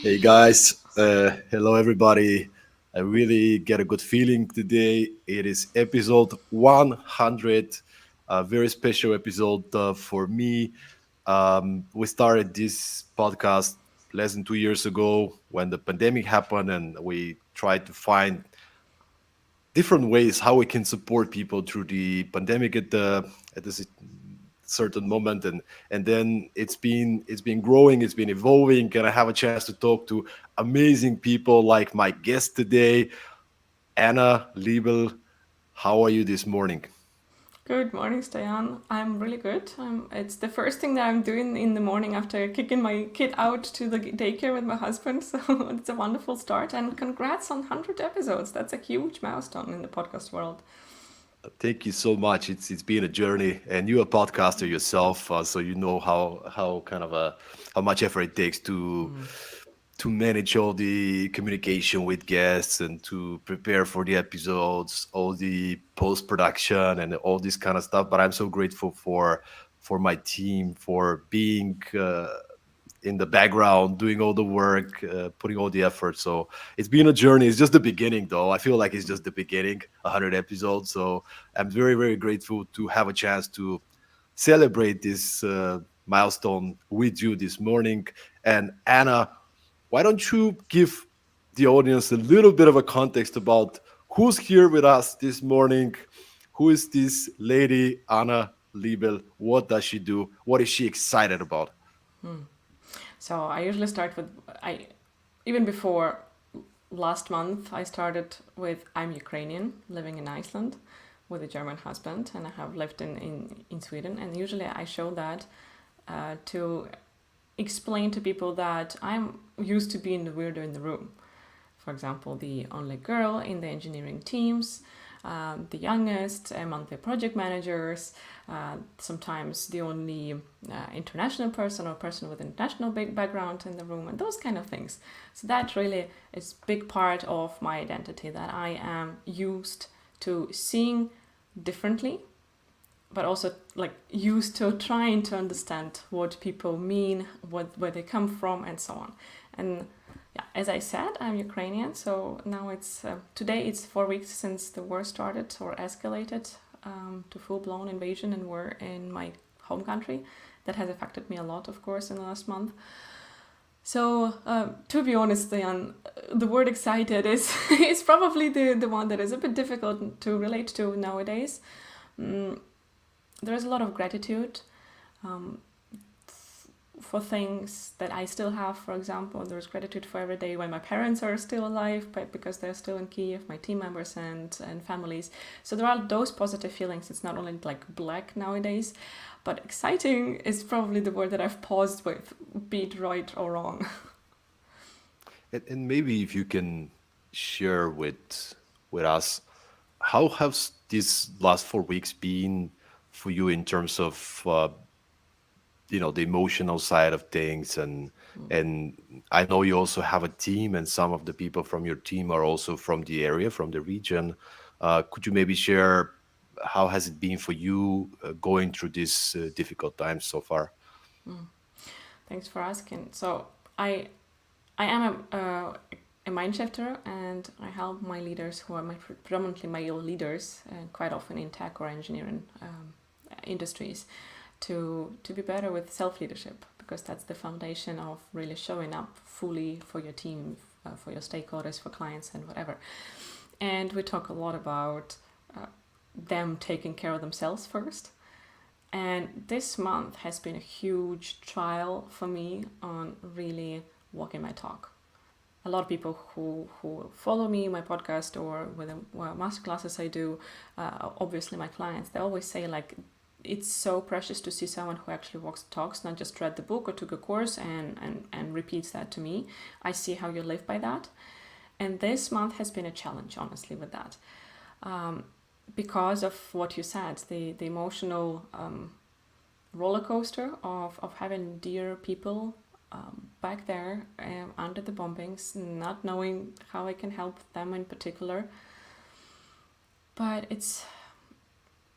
Hey guys, hello everybody. I really get a good feeling today. It is episode 100, a very special episode for me. We started this podcast less than 2 years ago when the pandemic happened, and we tried to find different ways how we can support people through the pandemic at this certain moment, and then it's been growing, it's been evolving, and I have a chance to talk to amazing people like my guest today, Anna Liebel. How are you this morning? Good morning, Stayan. I'm really good. It's the first thing that I'm doing in the morning after kicking my kid out to the daycare with my husband. So it's a wonderful start. And congrats on 100 episodes. That's a huge milestone in the podcast world. Thank you so much. It's been a journey, and you're a podcaster yourself, so you know how kind of a how much effort it takes to manage all the communication with guests and to prepare for the episodes, all the post production and all this kind of stuff. But I'm so grateful for my team for being in the background, doing all the work, putting all the effort. So it's been a journey. It's just the beginning, though. I feel like it's just the beginning, 100 episodes. So I'm very, very grateful to have a chance to celebrate this milestone with you this morning. And Anna, why don't you give the audience a little bit of a context about who's here with us this morning? Who is this lady, Anna Liebel? What does she do? What is she excited about? So I usually start with, even before last month, I started with I'm Ukrainian, living in Iceland with a German husband, and I have lived in Sweden. And usually I show that to explain to people that I'm used to being the weirdo in the room. For example, the only girl in the engineering teams, the youngest among the project managers, sometimes the only international person or person with international big background in the room, and those kind of things. So that really is a big part of my identity, that I am used to seeing differently, but also like used to trying to understand what people mean, where they come from, and so on. And yeah, as I said, I'm Ukrainian, so now it's today it's 4 weeks since the war started or escalated to full blown invasion and war in my home country. That has affected me a lot, of course, in the last month. So, to be honest, the word excited is is probably the one that is a bit difficult to relate to nowadays. Mm, there is a lot of gratitude um, for things that I still have. For example, there's gratitude for every day when my parents are still alive, but because they're still in Kiev, my team members and families. So there are those positive feelings. It's not only like black nowadays, but exciting is probably the word that I've paused with, be it right or wrong. And maybe if you can share with us, how has these last 4 weeks been for you in terms of the emotional side of things, and I know you also have a team, and some of the people from your team are also from the area, from the region. Could you maybe share how has it been for you going through these difficult times so far? Thanks for asking. So I am a Mindshifter, and I help my leaders, who are predominantly male leaders, quite often in tech or engineering industries, to be better with self leadership, because that's the foundation of really showing up fully for your team, for your stakeholders, for clients, and whatever. And we talk a lot about them taking care of themselves first. And this month has been a huge trial for me on really walking my talk. A lot of people who follow me, my podcast, or with the masterclasses I do, obviously my clients, they always say like, it's so precious to see someone who actually walks the talks, not just read the book or took a course and repeats that to me. I see how you live by that. And this month has been a challenge, honestly, with that. Because of what you said, the emotional roller coaster of having dear people back there under the bombings, not knowing how I can help them in particular. But it's,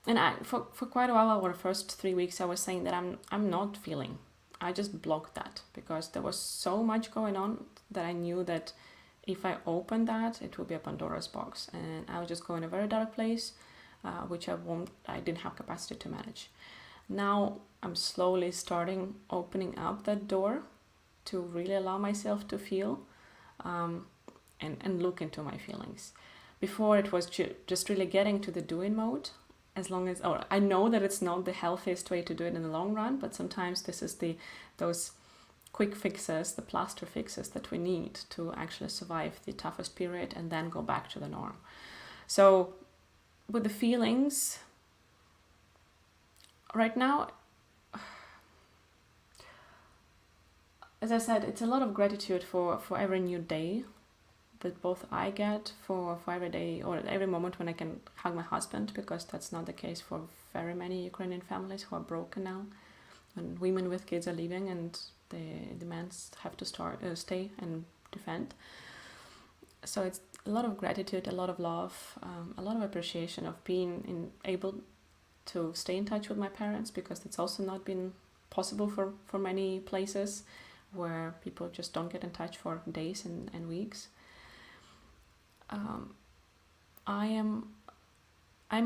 and for quite a while, over the first 3 weeks, I was saying that I'm not feeling I just blocked that because there was so much going on that I knew that if I opened that, it would be a Pandora's box, and I would just go in a very dark place, which I didn't have capacity to manage. Now I'm slowly starting opening up that door to really allow myself to feel, and look into my feelings. Before it was just really getting to the doing mode, as long as, I know that it's not the healthiest way to do it in the long run, but sometimes this is those quick fixes, the plaster fixes that we need to actually survive the toughest period and then go back to the norm. So with the feelings, right now, as I said, it's a lot of gratitude for every new day that both I get for every day or every moment when I can hug my husband, because that's not the case for very many Ukrainian families who are broken now. When women with kids are leaving and the men have to stay and defend. So it's a lot of gratitude, a lot of love, a lot of appreciation of being able to stay in touch with my parents, because it's also not been possible for many places where people just don't get in touch for days and weeks. I'm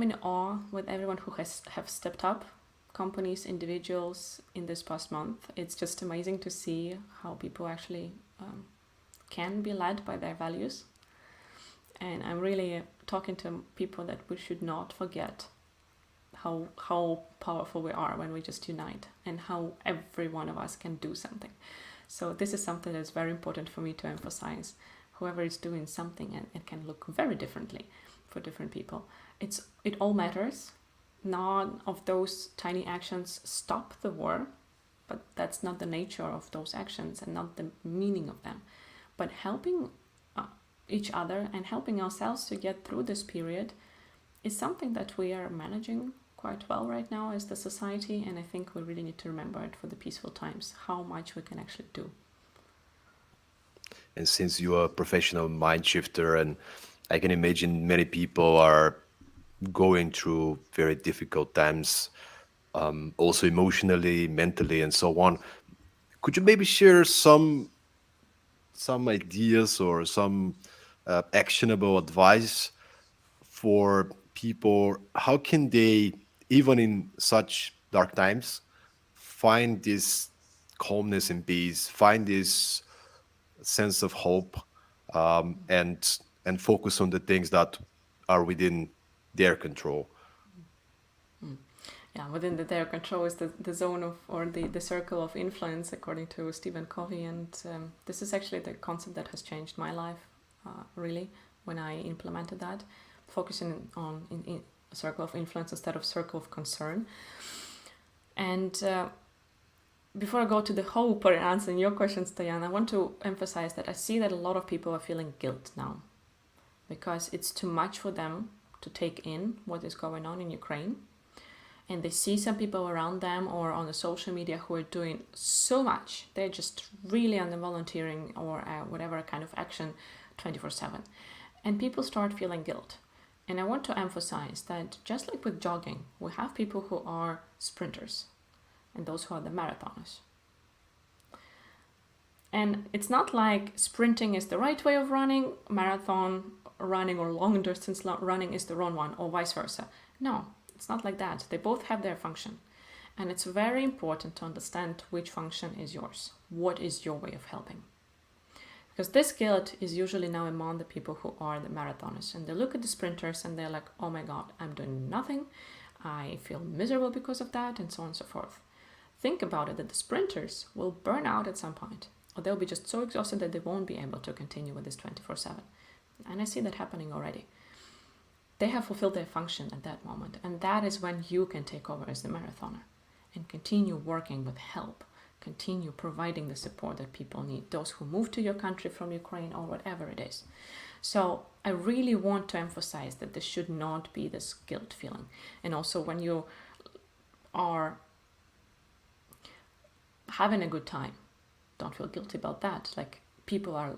in awe with everyone who have stepped up, companies, individuals, in this past month. It's just amazing to see how people actually can be led by their values. And I'm really talking to people that we should not forget how powerful we are when we just unite, and how every one of us can do something. So this is something that's very important for me to emphasize. Whoever is doing something, and it can look very differently for different people. It all matters. None of those tiny actions stop the war, but that's not the nature of those actions and not the meaning of them. But helping each other and helping ourselves to get through this period is something that we are managing quite well right now as the society, and I think we really need to remember it for the peaceful times, how much we can actually do. And since you are a professional mind shifter, and I can imagine many people are going through very difficult times, also emotionally, mentally, and so on. Could you maybe share some ideas or some actionable advice for people? How can they, even in such dark times, find this calmness and peace, find this sense of hope, and focus on the things that are within their control? Yeah, within their control is the zone of, or the circle of influence, according to Stephen Covey. And this is actually the concept that has changed my life, really, when I implemented that, focusing on in a circle of influence instead of circle of concern. And before I go to the hope or answering your questions, Diana, I want to emphasize that I see that a lot of people are feeling guilt now, because it's too much for them to take in what is going on in Ukraine. And they see some people around them or on the social media who are doing so much. They're just really on the volunteering or whatever kind of action 24/7. And people start feeling guilt. And I want to emphasize that just like with jogging, we have people who are sprinters and those who are the marathoners. And it's not like sprinting is the right way of running, marathon running or long distance running is the wrong one, or vice versa. No, it's not like that. They both have their function. And it's very important to understand which function is yours. What is your way of helping? Because this guilt is usually now among the people who are the marathoners. And they look at the sprinters and they're like, oh my God, I'm doing nothing. I feel miserable because of that, and so on and so forth. Think about it, that the sprinters will burn out at some point, or they'll be just so exhausted that they won't be able to continue with this 24/7. And I see that happening already. They have fulfilled their function at that moment, and that is when you can take over as the marathoner and continue working with help, continue providing the support that people need, those who move to your country from Ukraine or whatever it is. So I really want to emphasize that this should not be this guilt feeling. And also when you are having a good time, don't feel guilty about that. Like, people are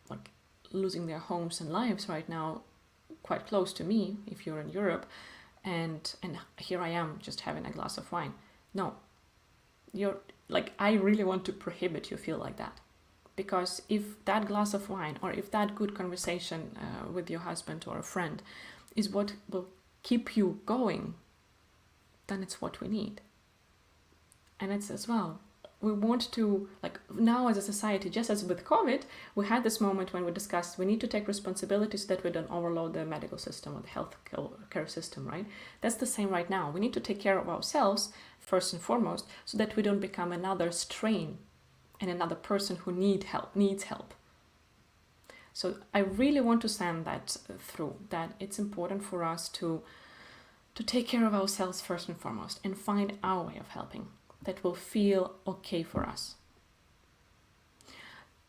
like losing their homes and lives right now quite close to me if you're in Europe, and here I am just having a glass of wine. No, like, I really want to prohibit you feel like that. Because if that glass of wine or if that good conversation with your husband or a friend is what will keep you going, then it's what we need. And it's as well, we want to, like, now as a society, just as with COVID, we had this moment when we discussed we need to take responsibility so that we don't overload the medical system or the health care system, right? That's the same right now. We need to take care of ourselves first and foremost so that we don't become another strain and another person who needs help. So I really want to send that through, that it's important for us to take care of ourselves first and foremost and find our way of helping that will feel okay for us.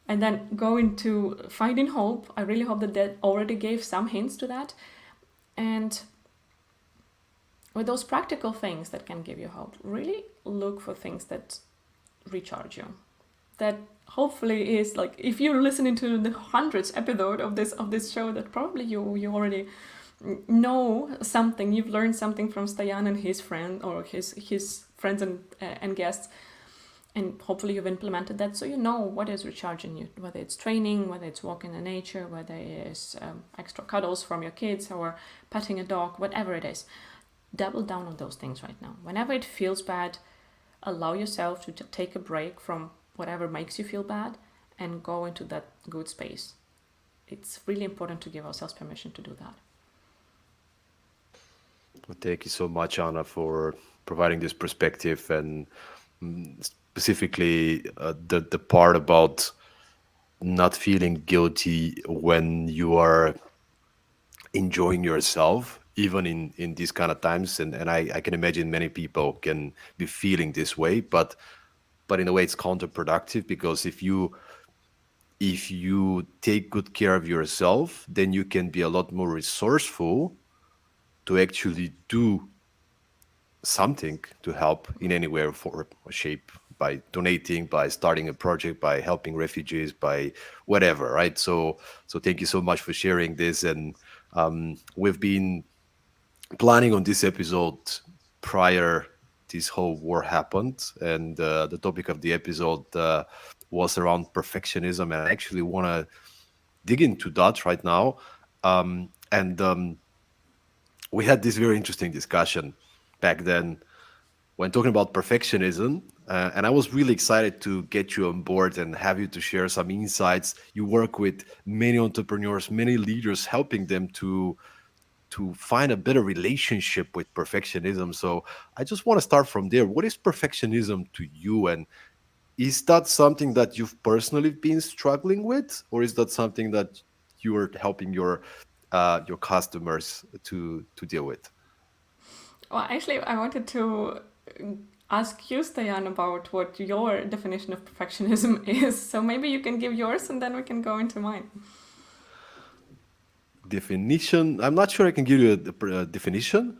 And then going to finding hope, I really hope that already gave some hints to that. And with those practical things that can give you hope, really look for things that recharge you. That hopefully is, like, if you're listening to the 100th episode of this show, that probably you already know something, you've learned something from Stajan and his friend or his friends and guests, and hopefully you've implemented that, so you know what is recharging you, whether it's training, whether it's walking in nature, whether it is extra cuddles from your kids or petting a dog, whatever it is. Double down on those things right now. Whenever it feels bad, allow yourself to take a break from whatever makes you feel bad and go into that good space. It's really important to give ourselves permission to do that. Well, thank you so much, Anna, for providing this perspective, and specifically the part about not feeling guilty when you are enjoying yourself, even in these kind of times. And I can imagine many people can be feeling this way, but in a way it's counterproductive, because if you take good care of yourself, then you can be a lot more resourceful to actually do something to help in any way or shape, by donating, by starting a project, by helping refugees, by whatever, right? So thank you so much for sharing this. And we've been planning on this episode prior this whole war happened, and the topic of the episode was around perfectionism, and I actually want to dig into that right now. And We had this very interesting discussion back then when talking about perfectionism. And I was really excited to get you on board and have you to share some insights. You work with many entrepreneurs, many leaders, helping them to find a better relationship with perfectionism. So I just want to start from there. What is perfectionism to you? And is that something that you've personally been struggling with, or is that something that you are helping your customers to deal with? Well, actually, I wanted to ask you, Stajan, about what your definition of perfectionism is. So maybe you can give yours and then we can go into mine. Definition, I'm not sure I can give you a definition.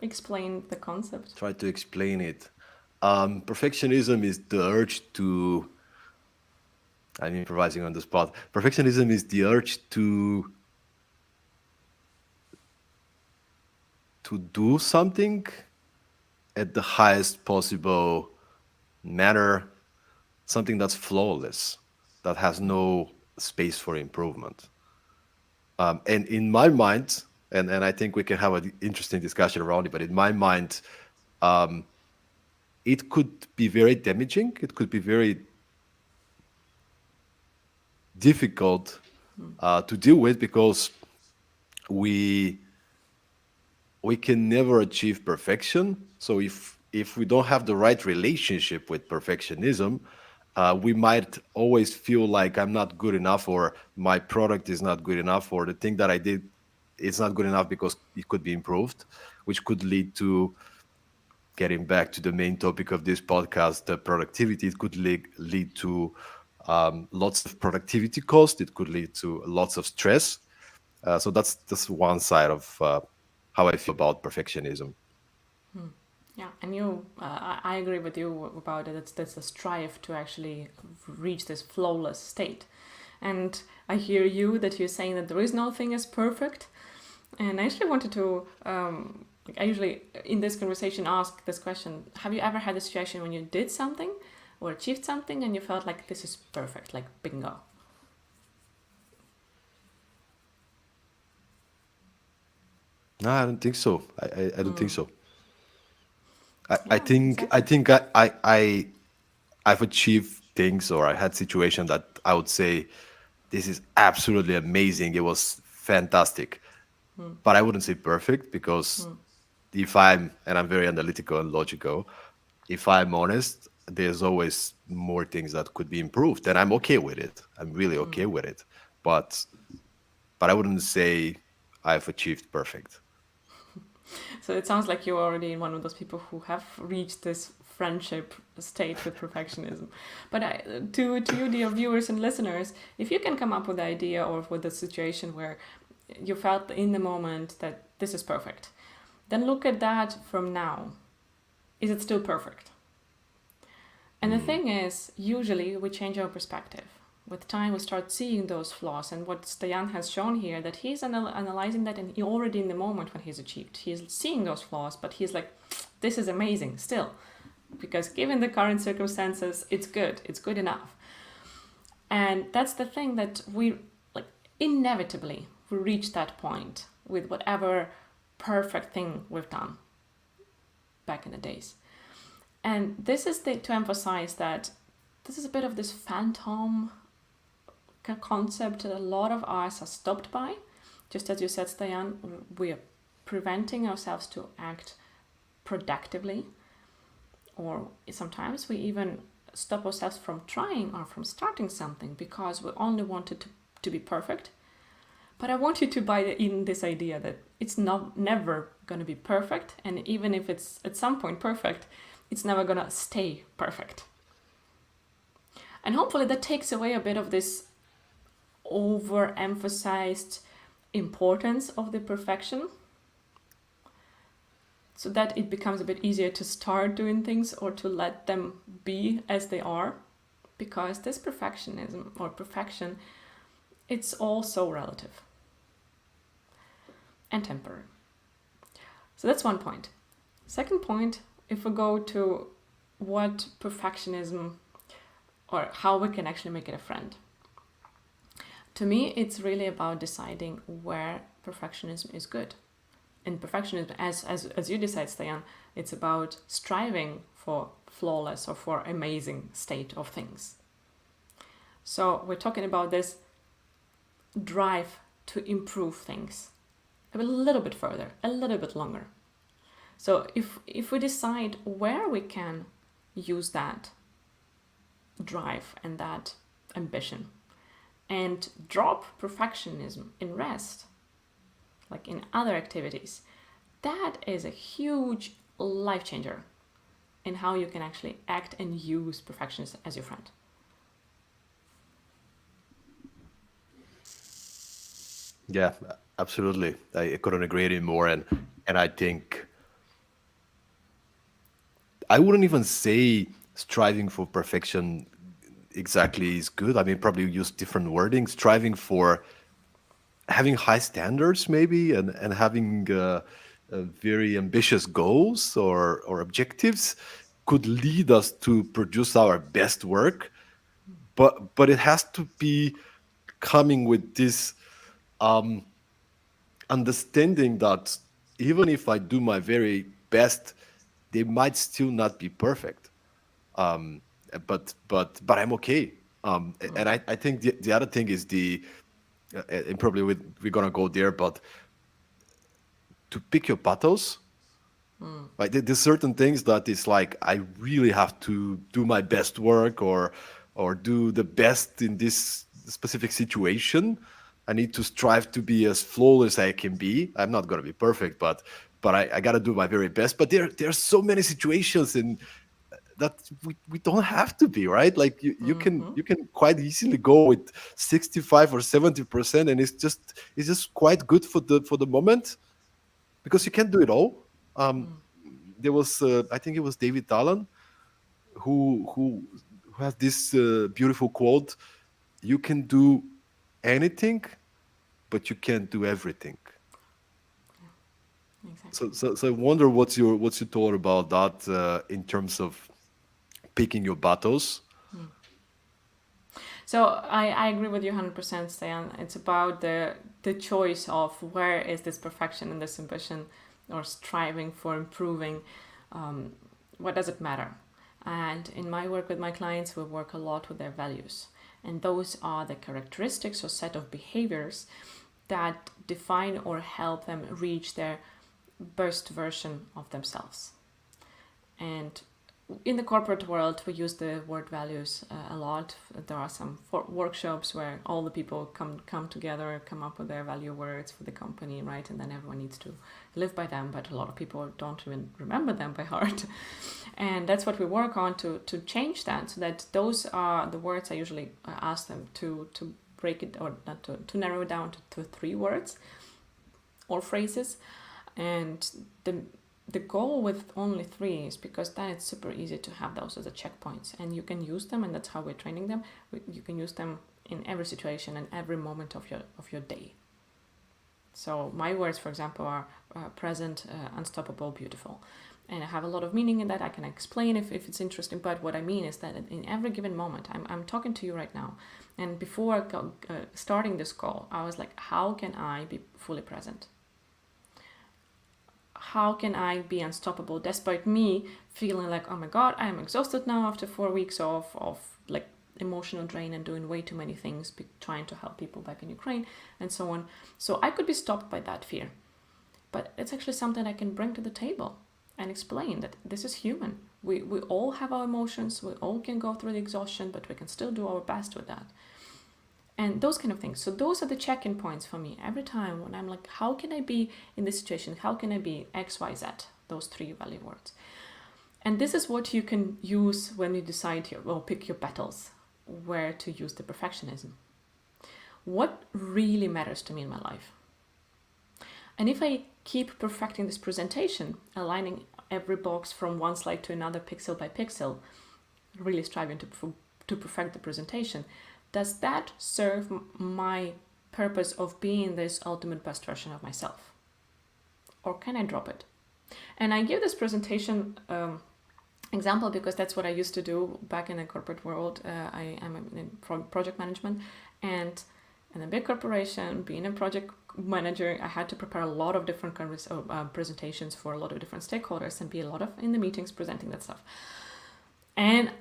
Explain the concept. Try to explain it. Perfectionism is the urge to, I'm improvising on the spot. Perfectionism is the urge to do something at the highest possible manner, something that's flawless, that has no space for improvement. And in my mind, and I think we can have an interesting discussion around it, but in my mind, it could be very damaging. It could be very difficult to deal with, because we we can never achieve perfection. So if we don't have the right relationship with perfectionism, we might always feel like I'm not good enough, or my product is not good enough, or the thing that I did is not good enough because it could be improved, which could lead to, getting back to the main topic of this podcast, the productivity. It could lead to lots of productivity cost. It could lead to lots of stress. So that's one side of how I feel about perfectionism. Yeah, and I agree with you about it. It's a strive to actually reach this flawless state. And I hear that you're saying that there is no thing as perfect. And I actually wanted to Like I usually in this conversation ask this question: have you ever had a situation when you did something or achieved something and you felt like this is perfect, like bingo? No, I don't think so. I don't think Mm. so. I Yeah, think exactly. I've achieved things, or I had situation that I would say this is absolutely amazing. It was fantastic, Mm. but I wouldn't say perfect because Mm. if I'm very analytical and logical, if I'm honest, there's always more things that could be improved, and I'm okay with it. I'm really okay with it, but I wouldn't say I've achieved perfect. So it sounds like you're already one of those people who have reached this friendship state with perfectionism. But to you, dear viewers and listeners, if you can come up with the idea or with a situation where you felt in the moment that this is perfect, then look at that from now. Is it still perfect? And the Mm. thing is, usually we change our perspective. With time, we start seeing those flaws. And what Stoyan has shown here, that he's analyzing that and he already in the moment when he's achieved, he's seeing those flaws, but he's like, this is amazing still. Because given the current circumstances, it's good enough. And that's the thing that we, like, inevitably, we reach that point with whatever perfect thing we've done back in the days. And this is to emphasize that this is a bit of this phantom concept that a lot of us are stopped by. Just as you said, Stayan, we are preventing ourselves to act productively, or sometimes we even stop ourselves from trying or from starting something because we only want it to be perfect. But I want you to buy in this idea that it's not never going to be perfect, and even if it's at some point perfect, it's never going to stay perfect. And hopefully that takes away a bit of this overemphasized importance of the perfection, so that it becomes a bit easier to start doing things or to let them be as they are, because this perfectionism or perfection, it's also relative and temporary. So that's one point. Second point, if we go to what perfectionism or how we can actually make it a friend, to me it's really about deciding where perfectionism is good. And perfectionism, as you decide, Stayan, it's about striving for flawless or for amazing state of things. So we're talking about this drive to improve things a little bit further, a little bit longer. So if we decide where we can use that drive and that ambition and drop perfectionism in rest, like in other activities, that is a huge life changer in how you can actually act and use perfectionism as your friend. Yeah, absolutely. I couldn't agree anymore, and I think I wouldn't even say striving for perfection exactly is good. I mean, probably use different wording. Striving for having high standards, maybe, and having very ambitious goals or objectives could lead us to produce our best work. But it has to be coming with this um, understanding that even if I do my very best, they might still not be perfect. Um, but I'm okay. And I think the other thing is and probably we're gonna go there, but to pick your battles. Right, there's certain things that it's like I really have to do my best work or do the best in this specific situation. I need to strive to be as flawless as I can be. I'm not gonna be perfect, but I gotta do my very best. But there's so many situations in that we don't have to be right. Like Mm-hmm. you can quite easily go with 65 or 70%, and it's just quite good for the moment because you can't do it all. Um, there was I think it was David Talon who has this beautiful quote: "You can do anything, but you can't do everything." Exactly. So I wonder what's your thought about that in terms of picking your battles. So I agree with you 100%, Stan. It's about the choice of where is this perfection and this ambition or striving for improving. Um, what does it matter? And in my work with my clients, we work a lot with their values. And those are the characteristics or set of behaviors that define or help them reach their best version of themselves. And in the corporate world, we use the word values a lot. There are some workshops where all the people come together, come up with their value words for the company, right? And then everyone needs to live by them, but a lot of people don't even remember them by heart. And that's what we work on to change that, so that those are the words I usually ask them to break it, or not to narrow it down to 3 words or phrases. And the goal with only 3 is because then it's super easy to have those as a checkpoints, and you can use them, and that's how we're training them. You can use them in every situation and every moment of your day. So my words, for example, are present, unstoppable, beautiful. And I have a lot of meaning in that. I can explain if it's interesting. But what I mean is that in every given moment, I'm talking to you right now. And before starting this call, I was like, how can I be fully present? How can I be unstoppable despite me feeling like, oh my God, I'm exhausted now after 4 weeks of like emotional drain and doing way too many things, trying to help people back in Ukraine and so on. So I could be stopped by that fear. But it's actually something I can bring to the table and explain that this is human. We all have our emotions, we all can go through the exhaustion, but we can still do our best with that. And those kind of things. So those are the check-in points for me every time when I'm like, how can I be in this situation? How can I be X, Y, Z? Those 3 value words. And this is what you can use when you decide pick your battles, where to use the perfectionism. What really matters to me in my life? And if I keep perfecting this presentation, aligning every box from one slide to another, pixel by pixel, really striving to perfect the presentation, does that serve my purpose of being this ultimate best version of myself? Or can I drop it? And I give this presentation example because that's what I used to do back in the corporate world. I am in project management, and in a big corporation, being a project manager, I had to prepare a lot of different presentations for a lot of different stakeholders and be a lot of in the meetings presenting that stuff. And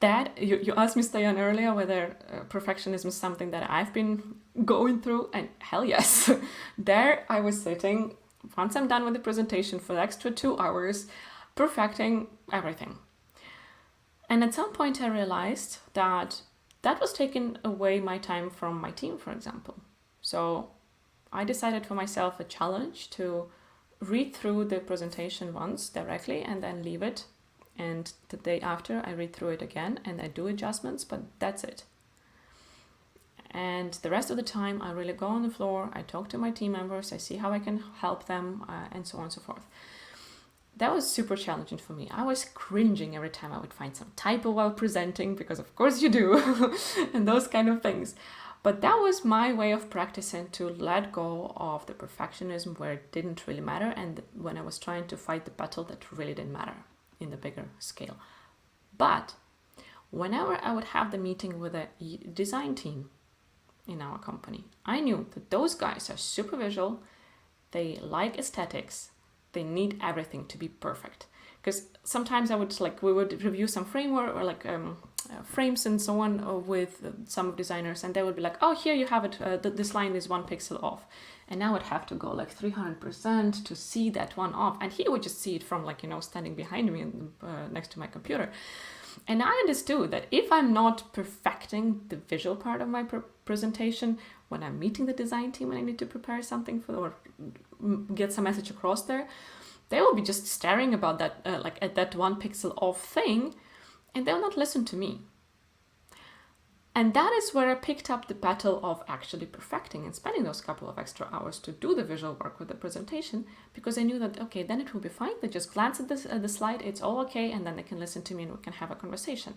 that you asked me, Stoyan, earlier whether perfectionism is something that I've been going through, and hell yes. There I was sitting, once I'm done with the presentation, for the extra 2 hours, perfecting everything. And at some point I realized that was taking away my time from my team, for example. So I decided for myself a challenge to read through the presentation once directly and then leave it. And the day after, I read through it again and I do adjustments, but that's it. And the rest of the time, I really go on the floor, I talk to my team members, I see how I can help them, and so on and so forth. That was super challenging for me. I was cringing every time I would find some typo while presenting, because of course you do, and those kind of things. But that was my way of practicing to let go of the perfectionism where it didn't really matter, and when I was trying to fight the battle that really didn't matter in the bigger scale. But whenever I would have the meeting with a design team in our company, I knew that those guys are super visual, they like aesthetics, they need everything to be perfect. Because sometimes we would review some framework or frames and so on with some designers, and they would be like, oh, here you have it, this line is 1 pixel off. And I would have to go 300% to see that one off. And he would just see it from standing behind me and next to my computer. And I understood that if I'm not perfecting the visual part of my presentation, when I'm meeting the design team and I need to prepare something or get some message across there, they will be just staring about that, at that 1 pixel off thing, and they'll not listen to me. And that is where I picked up the battle of actually perfecting and spending those couple of extra hours to do the visual work with the presentation, because I knew that, okay, then it will be fine. They just glance at the slide, it's all okay, and then they can listen to me and we can have a conversation.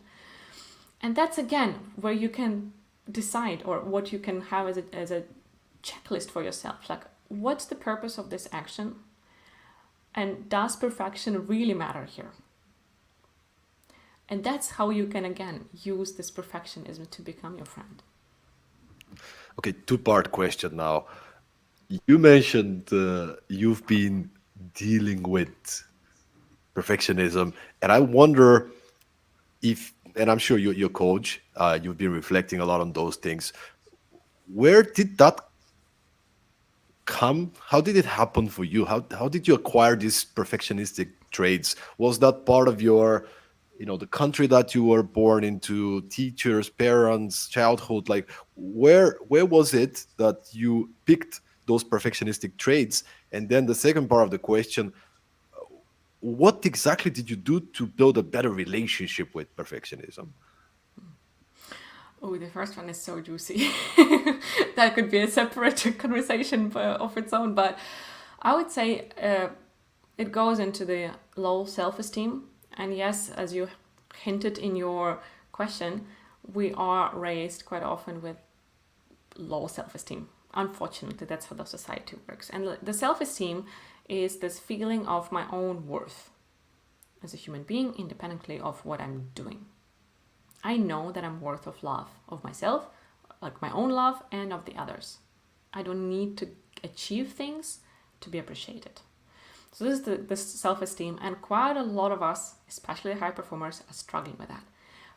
And that's, again, where you can decide, or what you can have as a checklist for yourself. What's the purpose of this action? And does perfection really matter here? And that's how you can again use this perfectionism to become your friend. Okay, two-part question now. You mentioned you've been dealing with perfectionism, and I wonder if, and I'm sure you're coach, you've been reflecting a lot on those things. Where did that come? How did it happen for you? How did you acquire these perfectionistic traits? Was that part of your, the country that you were born into, teachers, parents, childhood? Like, where was it that you picked those perfectionistic traits? And then the second part of the question, what exactly did you do to build a better relationship with perfectionism? Oh, the first one is so juicy. That could be a separate conversation of its own. But I would say it goes into the low self esteem. And yes, as you hinted in your question, we are raised quite often with low self esteem. Unfortunately, that's how the society works. And the self esteem is this feeling of my own worth as a human being, independently of what I'm doing. I know that I'm worth of love of myself, like my own love, and of the others. I don't need to achieve things to be appreciated. So this is the self-esteem, and quite a lot of us, especially high performers, are struggling with that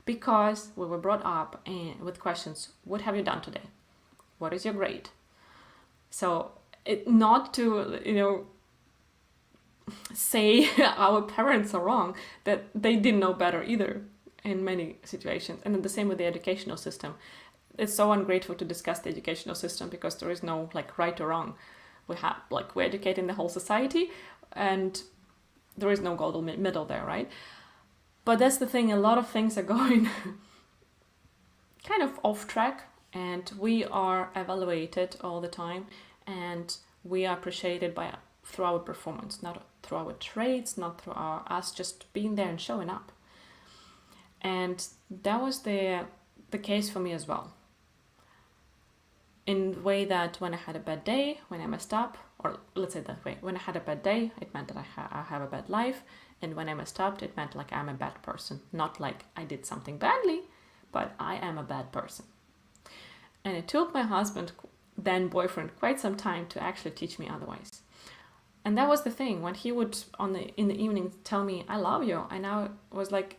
because we were brought up with questions: What have you done today? What is your grade? So not to say our parents are wrong, that they didn't know better either in many situations. And then the same with the educational system. It's so ungrateful to discuss the educational system because there is no like right or wrong. We're educating the whole society, and there is no golden middle there, right? But that's the thing, a lot of things are going kind of off track, and we are evaluated all the time, and we are appreciated through our performance, not through our traits, not through us just being there and showing up. And that was the case for me as well. In the way that when I had a bad day, when I messed up, or let's say that way, when I had a bad day, it meant that I have a bad life, and when I messed up, it meant like I'm a bad person. Not like I did something badly, but I am a bad person. And it took my husband, then boyfriend, quite some time to actually teach me otherwise. And that was the thing, when he would in the evening tell me I love you, and I was like,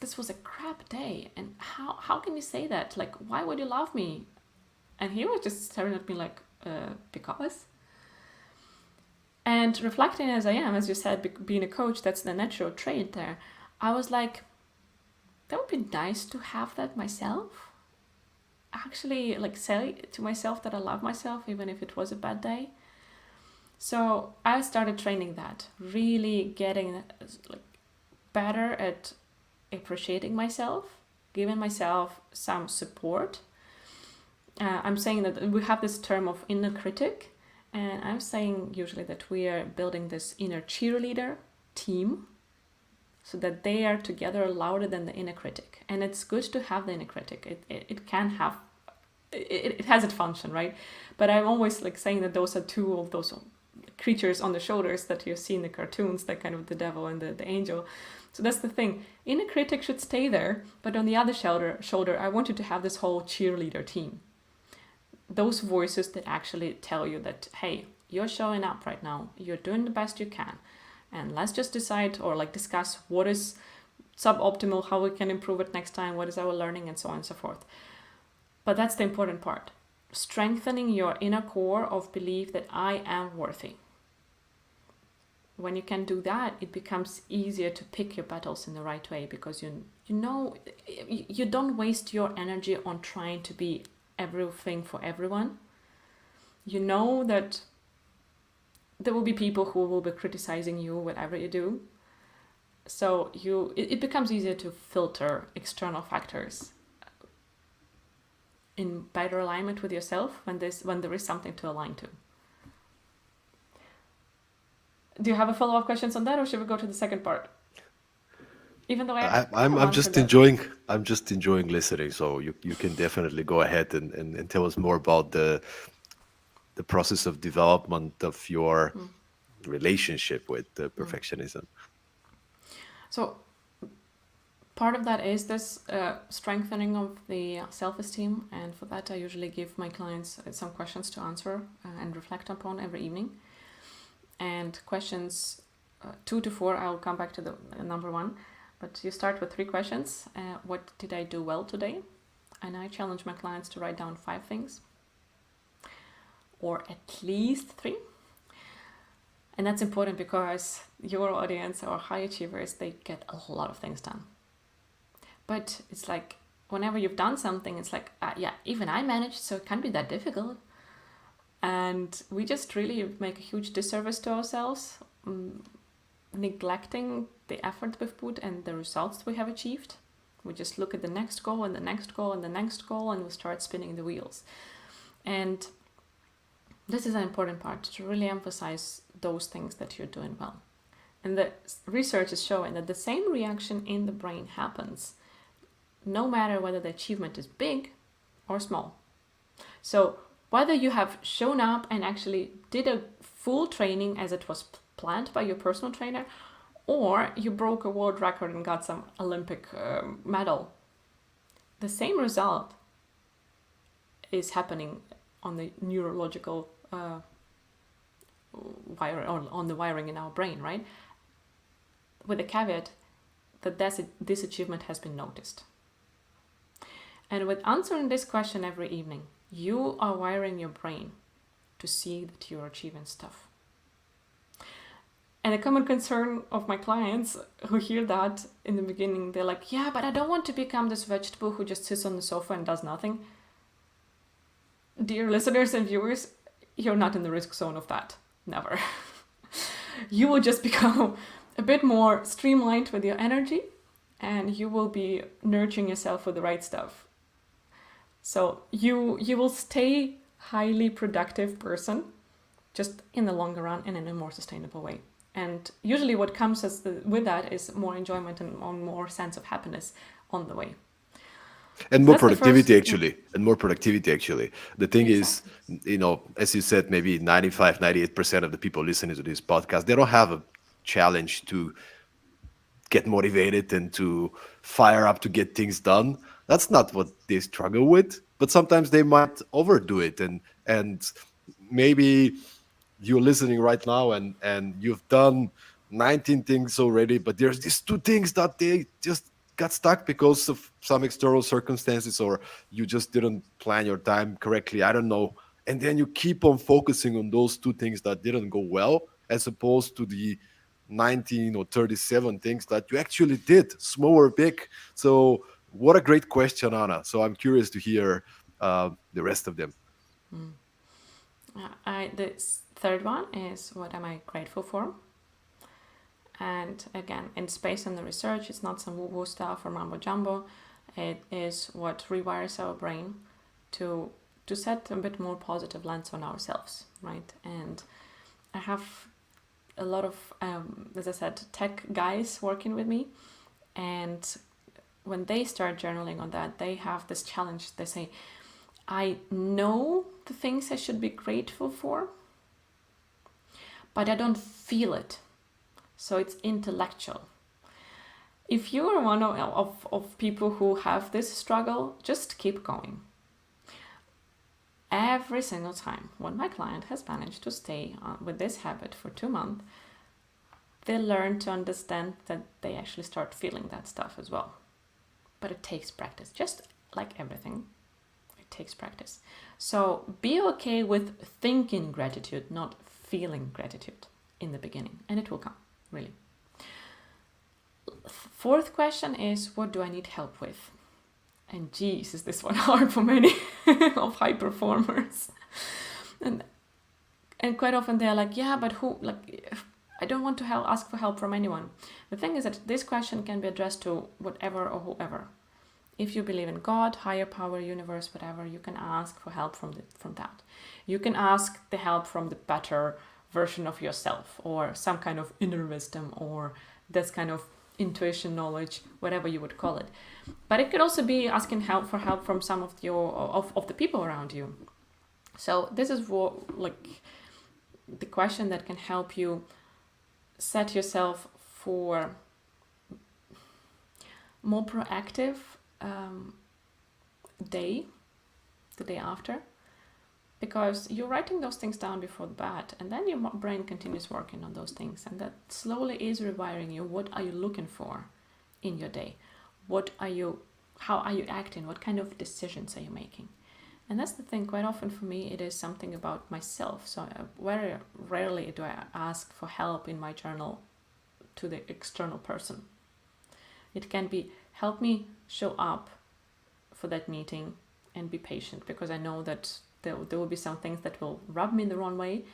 this was a crap day, and how can you say that? Like, why would you love me? And he was just staring at me like, because. And reflecting as I am, as you said, being a coach, that's the natural trait there. I was like, that would be nice to have that myself. Actually, like, say to myself that I love myself, even if it was a bad day. So I started training that, really getting like better at appreciating myself, giving myself some support. I'm saying that we have this term of inner critic, and I'm saying usually that we are building this inner cheerleader team so that they are together louder than the inner critic. And it's good to have the inner critic. It can have, it has its function, right? But I'm always like saying that those are two of those creatures on the shoulders that you see in the cartoons, that kind of the devil and the angel. So that's the thing. Inner critic should stay there, but on the other shoulder, I want you to have this whole cheerleader team. Those voices that actually tell you that, hey, you're showing up right now, you're doing the best you can, and let's just decide or like discuss what is suboptimal, how we can improve it next time, what is our learning, and so on and so forth. But that's the important part. Strengthening your inner core of belief that I am worthy. When you can do that, it becomes easier to pick your battles in the right way, because you don't waste your energy on trying to be everything for everyone. You know that there will be people who will be criticizing you whatever you do. So it becomes easier to filter external factors in better alignment with yourself when there is something to align to. Do you have a follow-up questions on that, or should we go to the second part? Even though I kind of I'm answered just that. enjoying listening. So you can definitely go ahead and tell us more about the process of development of your relationship with perfectionism. So part of that is this strengthening of the self-esteem, and for that I usually give my clients some questions to answer and reflect upon every evening. And questions 2 to 4, I'll come back to the number 1, but you start with 3 questions. What did I do well today? And I challenge my clients to write down 5 things, or at least 3. And that's important because your audience or high achievers, they get a lot of things done. But it's like, whenever you've done something, it's like, yeah, even I managed, so it can't be that difficult. And we just really make a huge disservice to ourselves, neglecting the effort we've put and the results we have achieved. We just look at the next goal and the next goal and the next goal, and we start spinning the wheels. And this is an important part, to really emphasize those things that you're doing well. And the research is showing that the same reaction in the brain happens no matter whether the achievement is big or small. So whether you have shown up and actually did a full training as it was planned by your personal trainer, or you broke a world record and got some Olympic medal, the same result is happening on the neurological on the wiring in our brain, right? With the caveat that this achievement has been noticed. And with answering this question every evening, you are wiring your brain to see that you're achieving stuff. And a common concern of my clients who hear that in the beginning, they're like, yeah, but I don't want to become this vegetable who just sits on the sofa and does nothing. Dear listeners and viewers, you're not in the risk zone of that. Never. You will just become a bit more streamlined with your energy, and you will be nurturing yourself with the right stuff. So you will stay highly productive person, just in the longer run and in a more sustainable way. And usually what comes with that is more enjoyment and more sense of happiness on the way. And So more that's the productivity first. actually. And more productivity actually. The thing is, Exactly. as you said, maybe 95, 98% of the people listening to this podcast, they don't have a challenge to get motivated and to fire up to get things done. That's not what they struggle with. But sometimes they might overdo it, and maybe you're listening right now and you've done 19 things already, but there's these 2 things that they just got stuck because of some external circumstances, or you just didn't plan your time correctly, I don't know. And then you keep on focusing on those 2 things that didn't go well, as opposed to the 19 or 37 things that you actually did, small or big. So what a great question, Anna. So I'm curious to hear the rest of them. The third one is, what am I grateful for? And again, it's based on the research. It's not some woo-woo stuff or mambo jumbo. It is what rewires our brain to set a bit more positive lens on ourselves, right? And I have a lot of, as I said, tech guys working with me, and when they start journaling on that, they have this challenge. They say, I know the things I should be grateful for, but I don't feel it. So it's intellectual. If you are one of people who have this struggle, just keep going. Every single time when my client has managed to stay with this habit for 2 months, they learn to understand that they actually start feeling that stuff as well. But it takes practice, just like everything. It takes practice. So be okay with thinking gratitude, not feeling gratitude in the beginning, and it will come, really. Fourth question is, what do I need help with? And geez, is this one hard for many of high performers. And quite often they're like, yeah, but who, like, I don't want to ask for help from anyone. The thing is that this question can be addressed to whatever or whoever. If you believe in God, higher power, universe, whatever, you can ask for help from that. You can ask the help from the better version of yourself, or some kind of inner wisdom, or this kind of intuition, knowledge, whatever you would call it. But it could also be asking help from some of the people around you. So this is what, like, the question that can help you set yourself for more proactive um, day, the day after, because you're writing those things down before the bed, and then your brain continues working on those things, and that slowly is rewiring you. What are you looking for in your day? What are you, how are you acting? What kind of decisions are you making? And that's the thing. Quite often for me, it is something about myself. So very rarely do I ask for help in my journal to the external person. It can be, help me show up for that meeting and be patient, because I know that there will be some things that will rub me in the wrong way.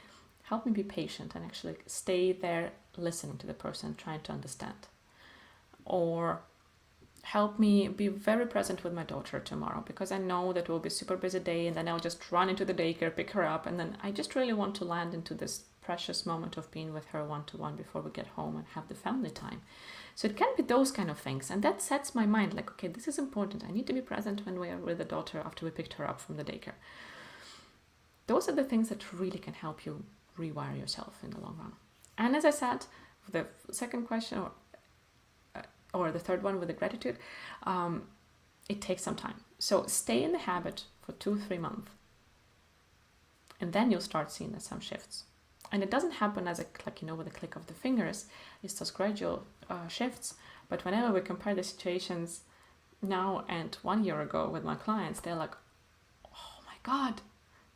Help me be patient and actually stay there listening to the person, trying to understand. Or help me be very present with my daughter tomorrow, because I know that it will be a super busy day, and then I'll just run into the daycare, pick her up, and then I just really want to land into this precious moment of being with her one-to-one before we get home and have the family time. So it can be those kind of things, and that sets my mind like, okay, this is important. I need to be present when we are with the daughter after we picked her up from the daycare. Those are the things that really can help you rewire yourself in the long run. And as I said, for the second question, or the third one with the gratitude, it takes some time. So stay in the habit for 2-3 months, and then you'll start seeing some shifts. And it doesn't happen as with a click of the fingers. It's those gradual shifts. But whenever we compare the situations now and 1 year ago with my clients, they're like, oh my God,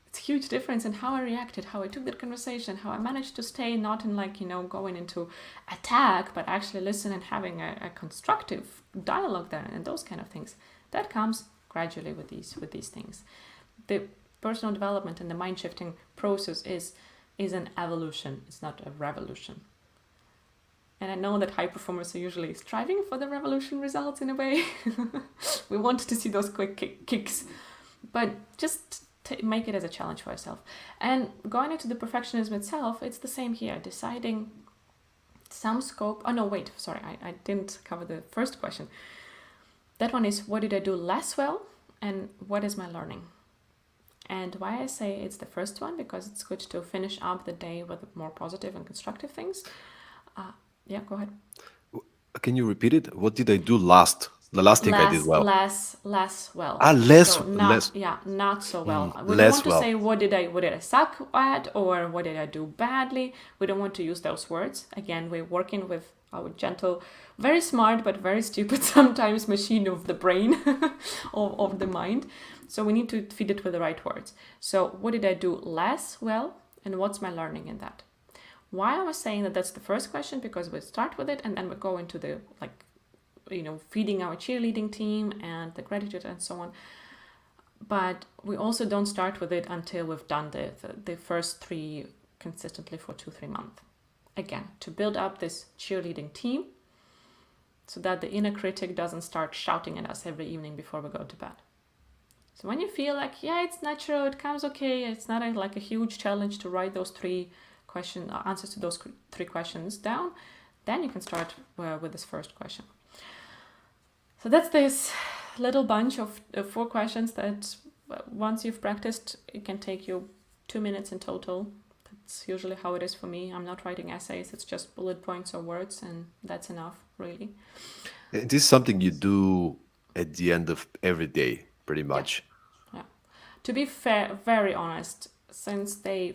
it's a huge difference in how I reacted, how I took that conversation, how I managed to stay not in going into attack, but actually listen and having a constructive dialogue there, and those kind of things. That comes gradually with these things. The personal development and the mind shifting process is an evolution. It's not a revolution. And I know that high performers are usually striving for the revolution results in a way. We want to see those quick kicks, but just make it as a challenge for yourself. And going into the perfectionism itself, it's the same here. Deciding some scope. Oh no, wait, sorry, I didn't cover the first question. That one is, what did I do less well, and what is my learning? And why I say it's the first one, because it's good to finish up the day with more positive and constructive things. Yeah, go ahead. Can you repeat it? What did I do last? The last thing I did well. Less well. Ah, So less, not so well. We don't less want to well. say what did I suck at, or what did I do badly. We don't want to use those words. Again, we're working with our gentle, very smart but very stupid sometimes machine of the brain, of the mind. So we need to feed it with the right words. So what did I do less well, and what's my learning in that? Why am I saying that that's the first question? Because we start with it, and then we go into the feeding our cheerleading team and the gratitude and so on. But we also don't start with it until we've done the first 3 consistently for 2-3 months. Again, to build up this cheerleading team, so that the inner critic doesn't start shouting at us every evening before we go to bed. So when you feel like, yeah, it's natural, it comes okay, it's not a huge challenge to write those 3 answers to those 3 questions down, then you can start with this first question. So that's this little bunch of 4 questions that once you've practiced, it can take you 2 minutes in total. That's usually how it is for me. I'm not writing essays, it's just bullet points or words, and that's enough, really. This is something you do at the end of every day, pretty much. Yeah. To be fair, very honest, since I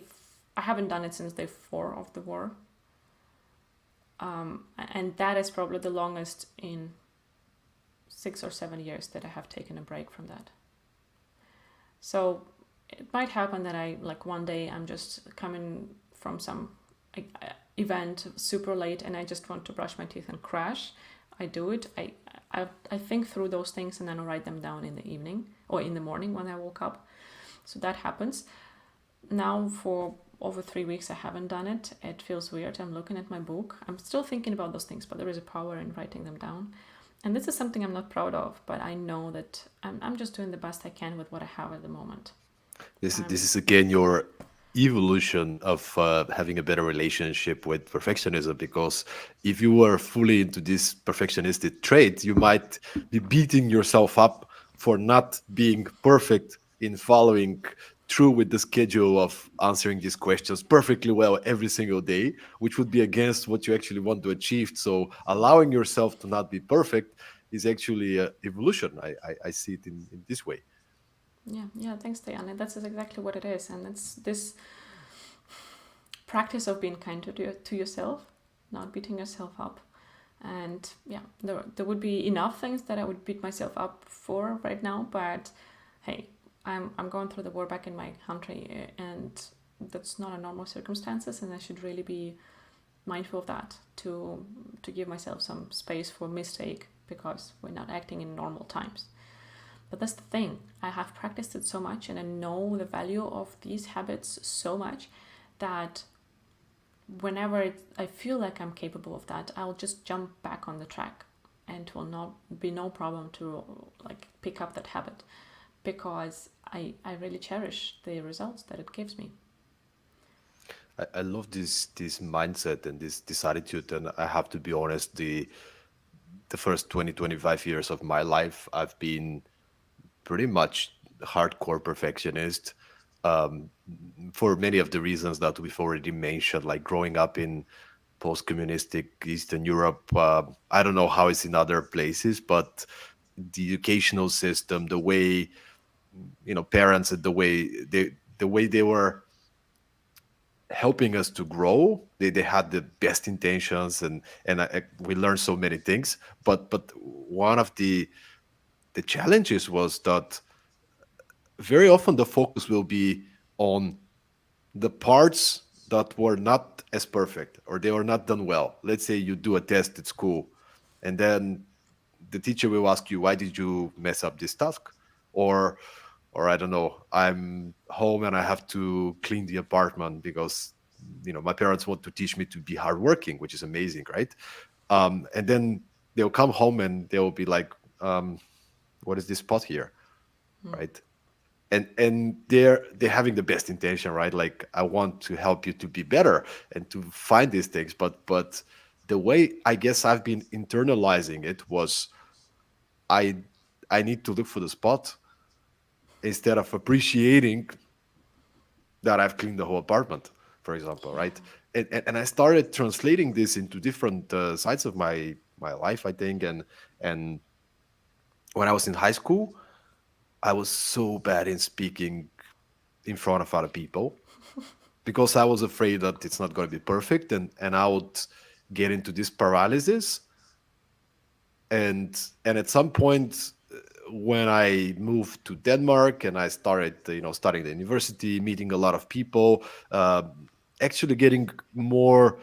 haven't done it since day 4 of the war. And that is probably the longest in 6 or 7 years that I have taken a break from that. So it might happen that one day I'm just coming from some event super late and I just want to brush my teeth and crash. I do it. I think through those things and then I write them down in the evening or in the morning when I woke up. So that happens. Now for over 3 weeks I haven't done it. It feels weird. I'm looking at my book. I'm still thinking about those things, but there is a power in writing them down. And this is something I'm not proud of, but I know that I'm just doing the best I can with what I have at the moment. This is again your evolution of having a better relationship with perfectionism, because if you were fully into this perfectionistic trait, you might be beating yourself up for not being perfect in following through with the schedule of answering these questions perfectly well every single day, which would be against what you actually want to achieve. So allowing yourself to not be perfect is actually evolution. I see it in this way. Yeah, yeah, thanks, Diana. That's exactly what it is. And it's this practice of being kind to yourself, not beating yourself up. And yeah, there would be enough things that I would beat myself up for right now, but hey, I'm going through the war back in my country, and that's not a normal circumstances, and I should really be mindful of that to give myself some space for mistake because we're not acting in normal times. But that's the thing. I have practiced it so much and I know the value of these habits so much that whenever I feel like I'm capable of that, I'll just jump back on the track and it will not be no problem to like pick up that habit because I really cherish the results that it gives me. I love this mindset and this attitude. And I have to be honest, the first 20, 25 years of my life, I've been pretty much hardcore perfectionist, um, for many of the reasons that we've already mentioned, like growing up in post-communistic Eastern Europe. I don't know how it's in other places, but the educational system, the way parents, and the way they were helping us to grow, they had the best intentions, and we learned so many things. But one of the challenges was that very often the focus will be on the parts that were not as perfect or they were not done well. Let's say you do a test at school, and then the teacher will ask you, why did you mess up this task? Or or I don't know, I'm home and I have to clean the apartment because my parents want to teach me to be hardworking, which is amazing, right? And then they'll come home and they'll be like, what is this spot here, right? And they're having the best intention, right? Like, I want to help you to be better and to find these things, but the way I guess I've been internalizing it was, i I need to look for the spot instead of appreciating that I've cleaned the whole apartment, for example, Yeah. right? And I started translating this into different sides of my life, I think. And when I was in high school, I was so bad in speaking in front of other people because I was afraid that it's not going to be perfect, and I would get into this paralysis. And at some point, when I moved to Denmark and I started studying the university, meeting a lot of people, uh, actually getting more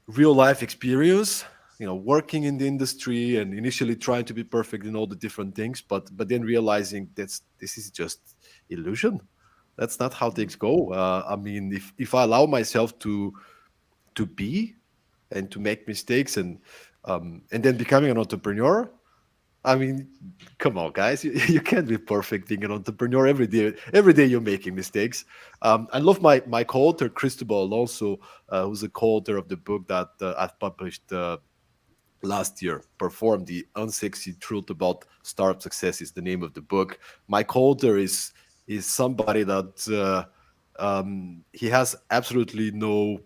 real life experience, working in the industry, and initially trying to be perfect in all the different things, but then realizing this is just illusion. That's not how things go. I mean, if I allow myself to be and to make mistakes, and then becoming an entrepreneur, I mean, come on, guys, you can't be perfect being an entrepreneur every day. Every day you're making mistakes. I love my co-author Cristobal Alonso, who's a co-author of the book that I've published last year. Perform the unsexy truth about startup success is the name of the book. My co-author is somebody that he has absolutely no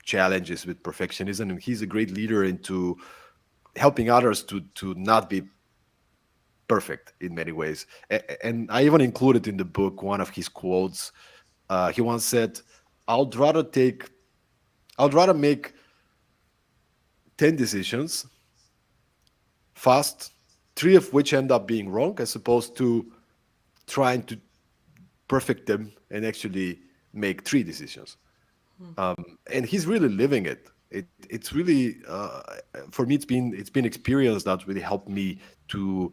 challenges with perfectionism, and he's a great leader into helping others to not be perfect in many ways. And I even included in the book one of his quotes. He once said, "I'd rather take, I'd rather make 10 decisions fast, three of which end up being wrong, as opposed to trying to perfect them and actually make three decisions." And he's really living it. It's really for me. It's been experience that really helped me to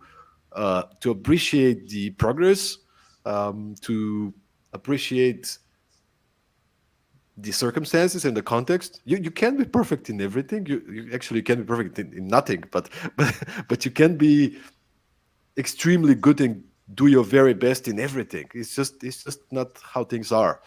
appreciate the progress, to appreciate the circumstances and the context. You can't be perfect in everything. You actually can be perfect in nothing, but you can be extremely good and do your very best in everything. It's just not how things are.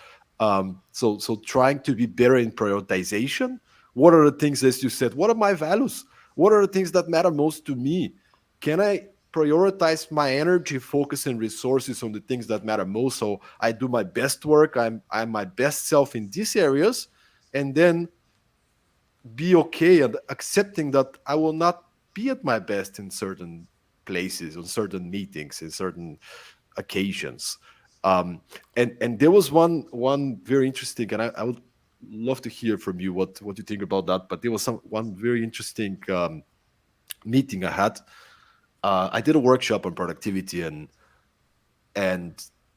So trying to be better in prioritization. What are the things, as you said? What are my values? What are the things that matter most to me? Can I? prioritize my energy, focus, and resources on the things that matter most. So I do my best work. I'm my best self in these areas, and then be okay and accepting that I will not be at my best in certain places, on certain meetings, in certain occasions. Um, and there was one very interesting, and I would love to hear from you what you think about that. But there was one very interesting meeting I had. I did a workshop on productivity, and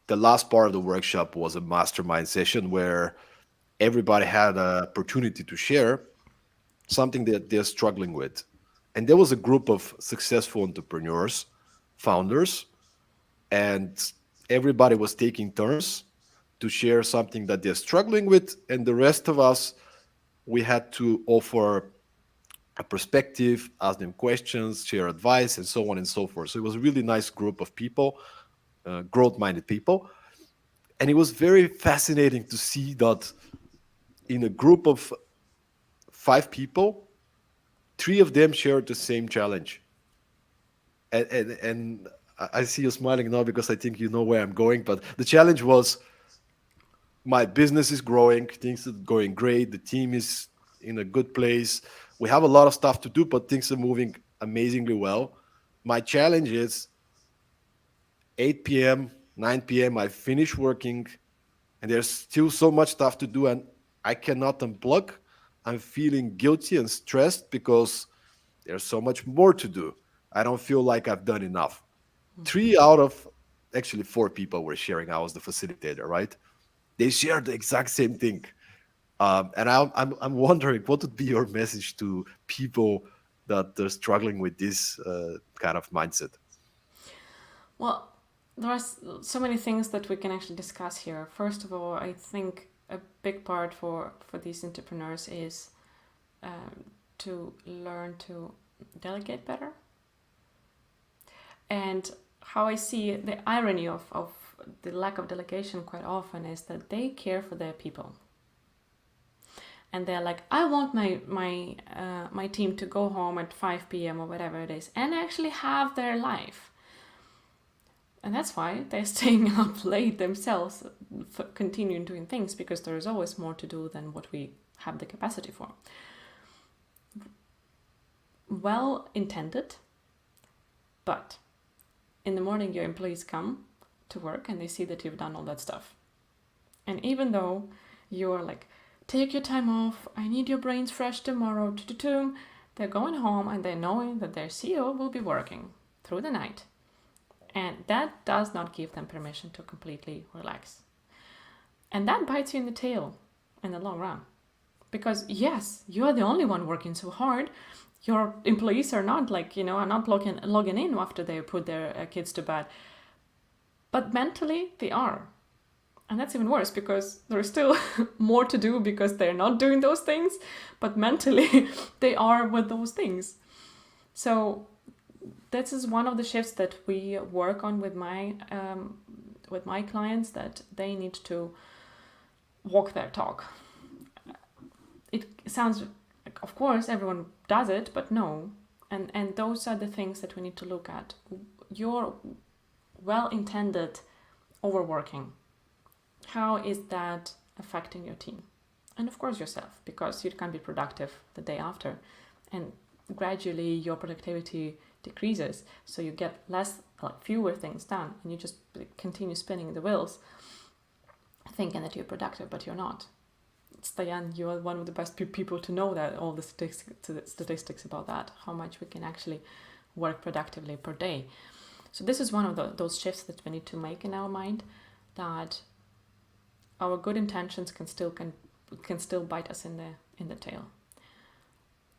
the last part of the workshop was a mastermind session where everybody had an opportunity to share something that they're struggling with. And there was a group of successful entrepreneurs, founders, and everybody was taking turns to share something that they're struggling with. And the rest of us, we had to offer a perspective, ask them questions, share advice, and so on and so forth. So it was a really nice group of people, growth minded people. And it was very fascinating to see that in a group of 5 people, 3 of them shared the same challenge. And I see you smiling now because I think you know where I'm going. But the challenge was, my business is growing, things are going great, the team is in a good place. We have a lot of stuff to do, but things are moving amazingly well. My challenge is 8 p.m., 9 p.m., I finish working, and there's still so much stuff to do, and I cannot unplug. I'm feeling guilty and stressed because there's so much more to do. I don't feel like I've done enough. 3 out of actually 4 people were sharing. I was the facilitator, right? They shared the exact same thing. And I'm wondering what would be your message to people that are struggling with this kind of mindset. Well, there are so many things that we can actually discuss here. First of all, I think a big part for these entrepreneurs is to learn to delegate better. And how I see the irony of the lack of delegation quite often is that they care for their people. And they're like, I want my team to go home at 5 p.m. or whatever it is and actually have their life. And that's why they're staying up late themselves, continuing doing things, because there is always more to do than what we have the capacity for. Well intended, but in the morning your employees come to work and they see that you've done all that stuff. And even though you're like, take your time off, I need your brains fresh tomorrow, they're going home and they're knowing that their CEO will be working through the night. And that does not give them permission to completely relax. And that bites you in the tail in the long run. Because yes, you're the only one working so hard. Your employees are not are not logging in after they put their kids to bed. But mentally, they are. And that's even worse because there's still more to do because they're not doing those things. But mentally, they are with those things. So this is one of the shifts that we work on with my clients, that they need to walk their talk. It sounds like, of course, everyone does it, but no. And those are the things that we need to look at. Your well-intended overworking. How is that affecting your team? And of course yourself, because you can be productive the day after. And gradually your productivity decreases, so you get fewer things done, and you just continue spinning the wheels thinking that you're productive, but you're not. Diane, you're one of the best people to know that, all the statistics about that, how much we can actually work productively per day. So this is one of those shifts that we need to make in our mind, that our good intentions can still bite us in the tail.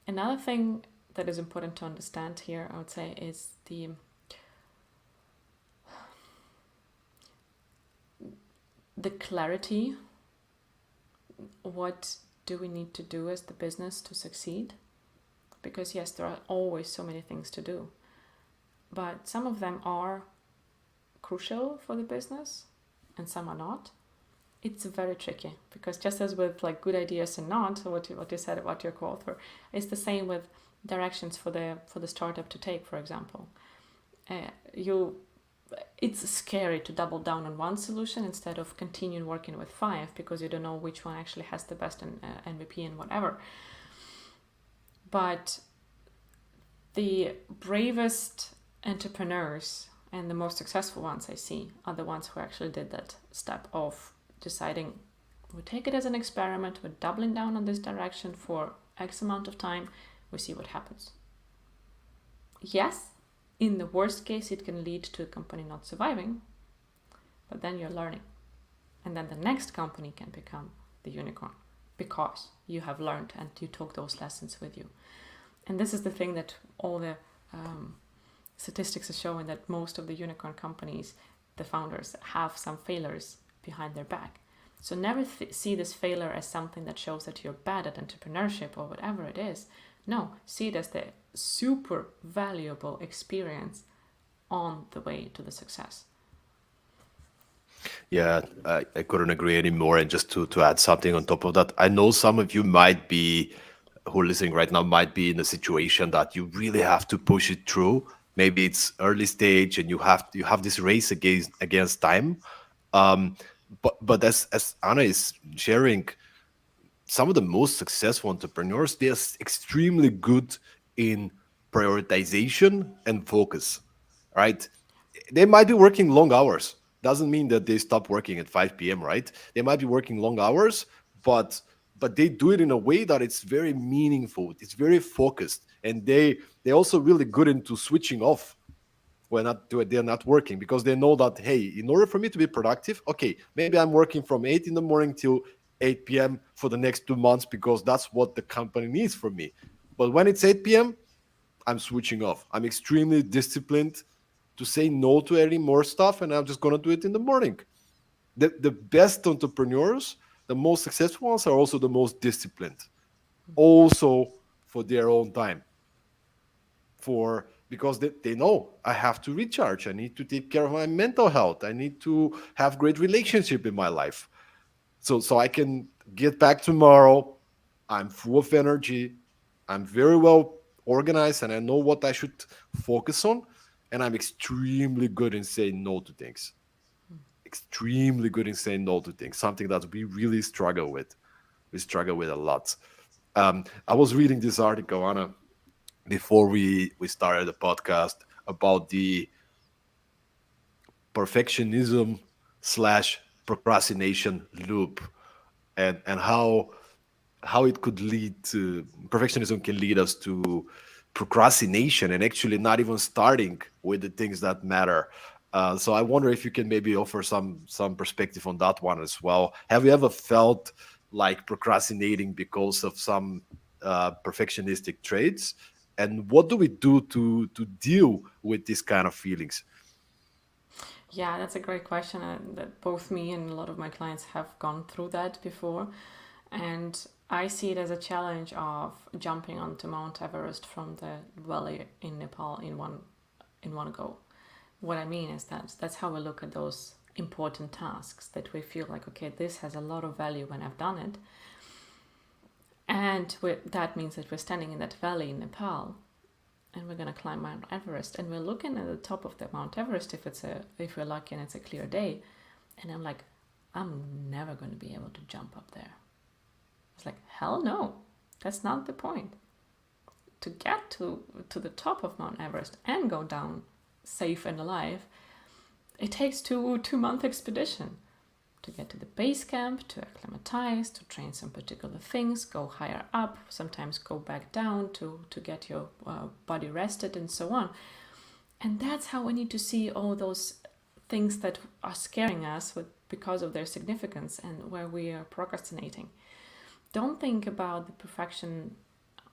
Another thing that is important to understand here, I would say, is the clarity. What do we need to do as the business to succeed? Because yes, there are always so many things to do, but some of them are crucial for the business and some are not. It's very tricky, because just as with good ideas and not, so what you said about your co-author, it's the same with directions for the startup to take, for example. you it's scary to double down on one solution instead of continuing working with five, because you don't know which one actually has the best MVP and whatever. But the bravest entrepreneurs and the most successful ones I see are the ones who actually did that step of deciding, we take it as an experiment, we're doubling down on this direction for X amount of time, we see what happens. Yes, in the worst case, it can lead to a company not surviving, but then you're learning. And then the next company can become the unicorn because you have learned and you took those lessons with you. And this is the thing that all the statistics are showing, that most of the unicorn companies, the founders, have some failures behind their back. So never see this failure as something that shows that you're bad at entrepreneurship or whatever it is. No, see it as the super valuable experience on the way to the success. Yeah, I couldn't agree anymore. And just to add something on top of that, I know some of you might be, who are listening right now, might be in a situation that you really have to push it through. Maybe it's early stage and you have this race against time. Um, but as Anna is sharing, some of the most successful entrepreneurs, they're extremely good in prioritization and focus, right? They might be working long hours. Doesn't mean that they stop working at 5 p.m., right? They might be working long hours, but they do it in a way that it's very meaningful. It's very focused, and they're also really good into switching off when they're not working, because they know that, hey, in order for me to be productive, okay, maybe I'm working from 8 in the morning till 8 p.m. for the next 2 months because that's what the company needs from me. But when it's 8 p.m., I'm switching off. I'm extremely disciplined to say no to any more stuff, and I'm just gonna do it in the morning. The best entrepreneurs, the most successful ones, are also the most disciplined, also for their own time. Because they know I have to recharge. I need to take care of my mental health. I need to have great relationship in my life. So I can get back tomorrow. I'm full of energy. I'm very well organized and I know what I should focus on. And I'm extremely good in saying no to things. Extremely good in saying no to things. Something that we really struggle with. We struggle with a lot. I was reading this article, Anna, before we started the podcast, about the perfectionism slash procrastination loop, and how it could lead to perfectionism can lead us to procrastination and actually not even starting with the things that matter. So I wonder if you can maybe offer some perspective on that one as well. Have you ever felt like procrastinating because of some perfectionistic traits, and what do we do to deal with these kind of feelings? Yeah, that's a great question. That both me and a lot of my clients have gone through that before. And I see it as a challenge of jumping onto Mount Everest from the valley in Nepal in one go. What I mean is that that's how we look at those important tasks, that we feel like, okay, this has a lot of value when I've done it. And that means that we're standing in that valley in Nepal and we're going to climb Mount Everest, and we're looking at the top of the Mount Everest if we're lucky and it's a clear day, and I'm like, I'm never going to be able to jump up there. It's like, hell no, that's not the point. To get to the top of Mount Everest and go down safe and alive, it takes two-month expedition to get to the base camp, to acclimatize, to train some particular things, go higher up, sometimes go back down to get your body rested and so on. And that's how we need to see all those things that are scaring us because of their significance and where we are procrastinating. Don't think about the perfection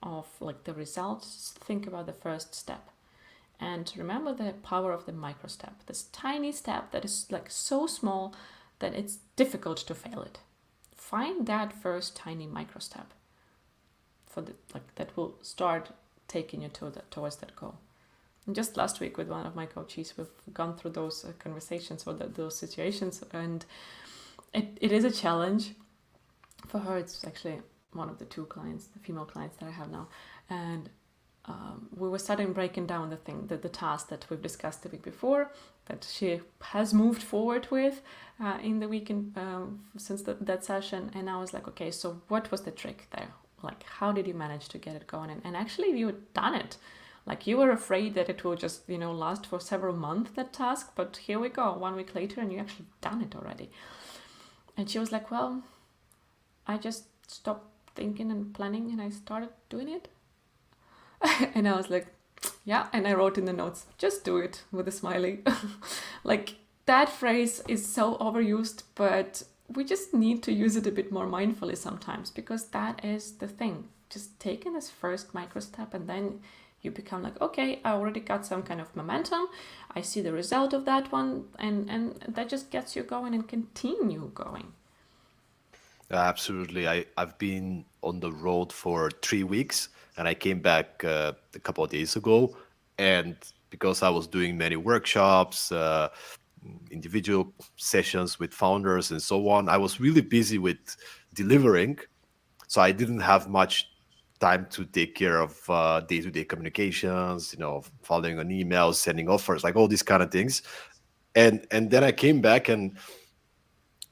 of like the results, think about the first step. And remember the power of the micro step, this tiny step that is like so small that it's difficult to fail it. Find that first tiny micro step that will start taking you towards that goal. And just last week with one of my coaches, we've gone through those conversations or those situations, and it is a challenge. For her, it's actually one of the two clients, the female clients that I have now, and we were starting breaking down the task that we've discussed the week before, that she has moved forward with in the weekend since that session. And I was like, okay, so what was the trick there? Like, how did you manage to get it going? And actually, you had done it. Like, you were afraid that it will just, last for several months, that task. But here we go, 1 week later, and you actually done it already. And she was like, well, I just stopped thinking and planning and I started doing it. And I was like, yeah. And I wrote in the notes, just do it, with a smiley. Like, that phrase is so overused, but we just need to use it a bit more mindfully sometimes, because that is the thing. Just taking this first micro step, and then you become like, okay, I already got some kind of momentum. I see the result of that one, and that just gets you going and continue going. Absolutely. I've been on the road for 3 weeks and I came back a couple of days ago. And because I was doing many workshops, individual sessions with founders and so on, I was really busy with delivering. So I didn't have much time to take care of day-to-day communications, following on emails, sending offers, like all these kind of things. And then I came back and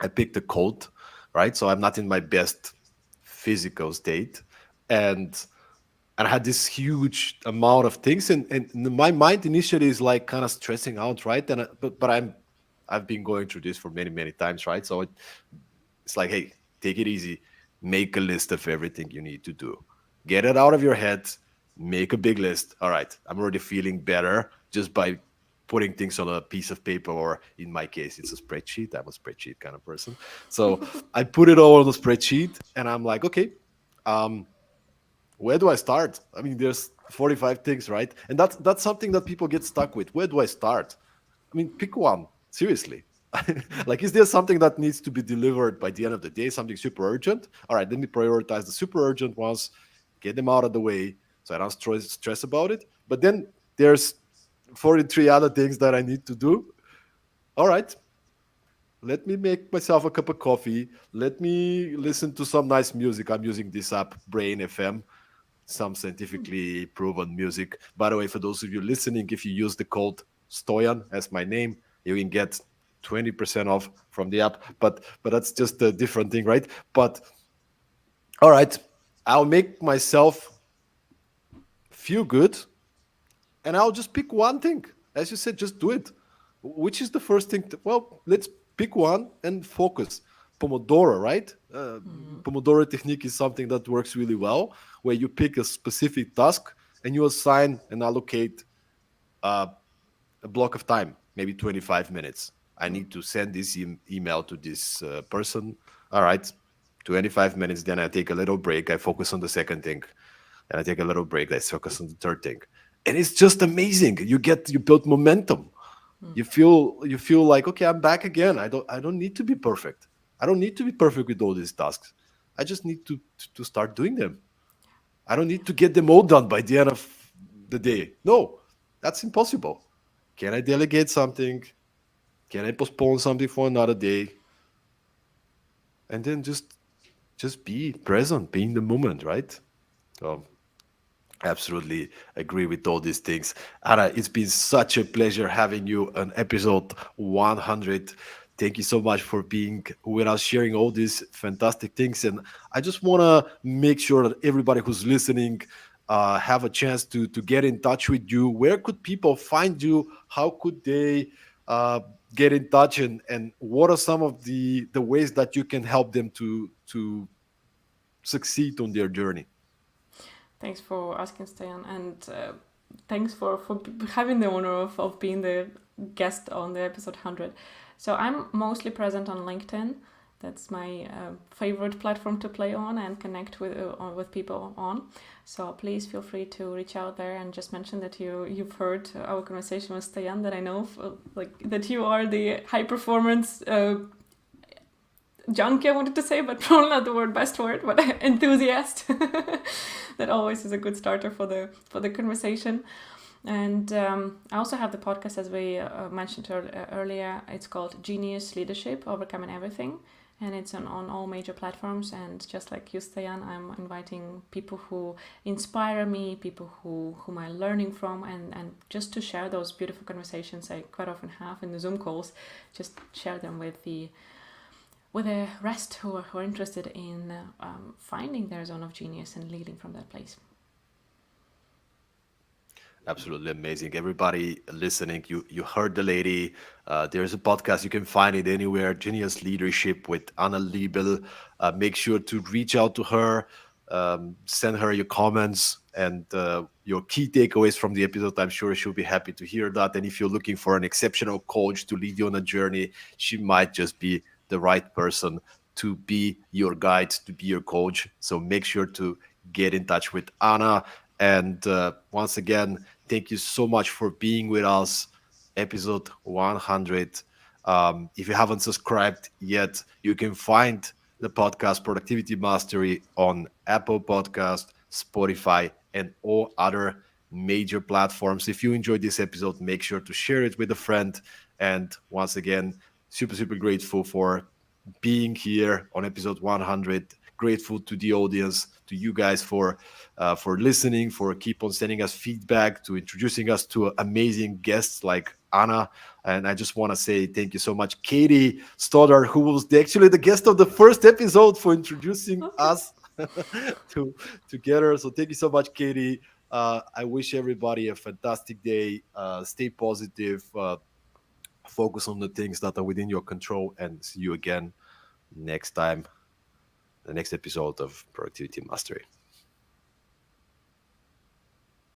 I picked a cold, right? So I'm not in my best physical state. And I had this huge amount of things, and my mind initially is like kind of stressing out, right? But I've been going through this for many times, right? So it's like, hey, take it easy, make a list of everything you need to do, get it out of your head, make a big list. All right, I'm already feeling better just by putting things on a piece of paper, or in my case, it's a spreadsheet. I'm a spreadsheet kind of person. So I put it all on the spreadsheet, and I'm like, okay, um, where do I start? I mean, there's 45 things, right? And that's something that people get stuck with. Where do I start? I mean, pick one. Seriously. Like, is there something that needs to be delivered by the end of the day? Something super urgent? All right, let me prioritize the super urgent ones, get them out of the way so I don't stress about it. But then there's 43 other things that I need to do. All right, let me make myself a cup of coffee. Let me listen to some nice music. I'm using this app, Brain FM, some scientifically proven music. By the way, for those of you listening, if you use the code Stoyan as my name, you can get 20% off from the app. But that's just a different thing, right? But all right, I'll make myself feel good and I'll just pick one thing. As you said, just do it. Which is the first thing? Well, let's pick one and focus. Pomodoro, right? Pomodoro technique is something that works really well, where you pick a specific task and you assign and allocate uh, a block of time, maybe 25 minutes. I need to send this email to this person. All right, 25 minutes. Then I take a little break. I focus on the second thing. Then I take a little break. I focus on the third thing. And it's just amazing. You build momentum. You feel like, okay, I'm back again. I don't need to be perfect. I don't need to be perfect with all these tasks. I just need to start doing them. I don't need to get them all done by the end of the day. No, that's impossible. Can I delegate something? Can I postpone something for another day? And then just be present, be in the moment, right? So absolutely agree with all these things. Anna, it's been such a pleasure having you on episode 100. Thank you so much for being with us, sharing all these fantastic things. And I just want to make sure that everybody who's listening have a chance to get in touch with you. Where could people find you? How could they uh, get in touch? And what are some of the ways that you can help them to succeed on their journey? Thanks for asking, Stan, and thanks for having the honor of being the guest on the episode 100. So I'm mostly present on LinkedIn. That's my favorite platform to play on and connect with people on. So please feel free to reach out there and just mention that you've heard our conversation with Stayan. That I know, like that you are the high performance junkie, I wanted to say, but probably not the best word, but enthusiast. That always is a good starter for the conversation. And I also have the podcast, as we mentioned earlier. It's called Genius Leadership: Overcoming Everything, and it's on all major platforms. And just like you, Stayan, I'm inviting people who inspire me, people whom I'm learning from, and just to share those beautiful conversations I quite often have in the Zoom calls, just share them with the rest who are interested in finding their zone of genius and leading from that place. Absolutely amazing. Everybody listening, you heard the lady. There's a podcast. You can find it anywhere. Genius Leadership with Anna Liebel. Make sure to reach out to her, send her your comments and your key takeaways from the episode. I'm sure she'll be happy to hear that. And if you're looking for an exceptional coach to lead you on a journey, she might just be the right person to be your guide, to be your coach. So make sure to get in touch with Anna. And once again, thank you so much for being with us. Episode 100. If you haven't subscribed yet, you can find the podcast Productivity Mastery on Apple Podcast, Spotify, and all other major platforms. If you enjoyed this episode, make sure to share it with a friend. And once again, super, super grateful for being here on episode 100. Grateful to the audience, to you guys for listening, for keep on sending us feedback, to introducing us to amazing guests like Anna. And I just want to say thank you so much, Katie Stoddard, who was actually the guest of the first episode, for introducing us to together. So thank you so much, Katie. I wish everybody a fantastic day. Stay positive. Focus on the things that are within your control, and see you again next time, the next episode of Productivity Mastery.